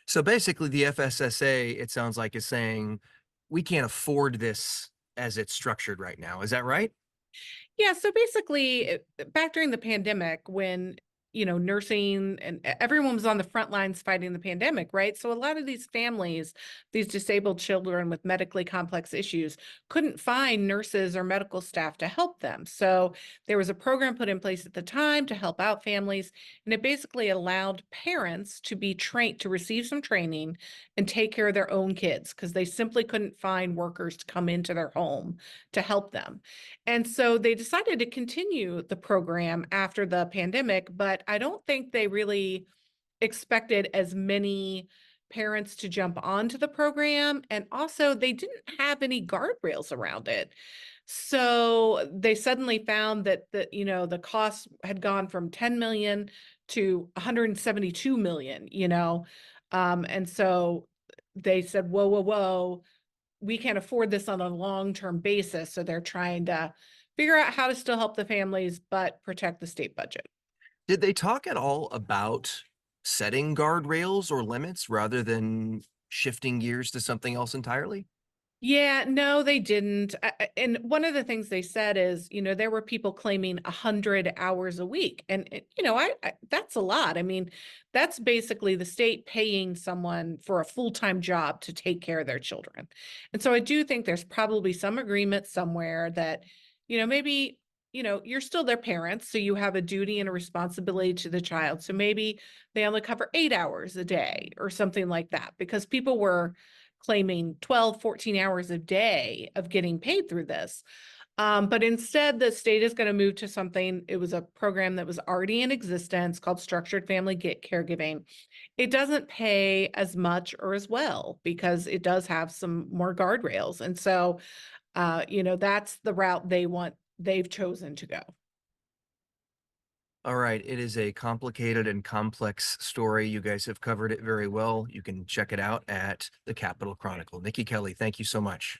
So basically, the FSSA, it sounds like, is saying we can't afford this as it's structured right now. Is that right? Yeah, so basically, back during the pandemic, when nursing and everyone was on the front lines fighting the pandemic, right? So a lot of these families, these disabled children with medically complex issues, couldn't find nurses or medical staff to help them. So there was a program put in place at the time to help out families, and it basically allowed parents to be trained to receive some training and take care of their own kids because they simply couldn't find workers to come into their home to help them. And so they decided to continue the program after the pandemic, but I don't think they really expected as many parents to jump onto the program. And also, they didn't have any guardrails around it. So they suddenly found that the cost had gone from 10 million to 172 million, and so they said, whoa, whoa, whoa, we can't afford this on a long-term basis. So they're trying to figure out how to still help the families, but protect the state budget. Did they talk at all about setting guardrails or limits rather than shifting gears to something else entirely? Yeah, no, they didn't. And one of the things they said is, there were people claiming 100 hours a week, and that's a lot. I mean, that's basically the state paying someone for a full-time job to take care of their children. And so I do think there's probably some agreement somewhere that, maybe, you're still their parents, so you have a duty and a responsibility to the child. So maybe they only cover 8 hours a day or something like that, because people were claiming 12, 14 hours a day of getting paid through this. But instead, the state is going to move to something. It was a program that was already in existence called Structured Family Caregiving. It doesn't pay as much or as well because it does have some more guardrails. And so, that's the route they've chosen to go. All right. It is a complicated and complex story. You guys have covered it very well. You can check it out at the Capital Chronicle. Nikki Kelly, thank you so much.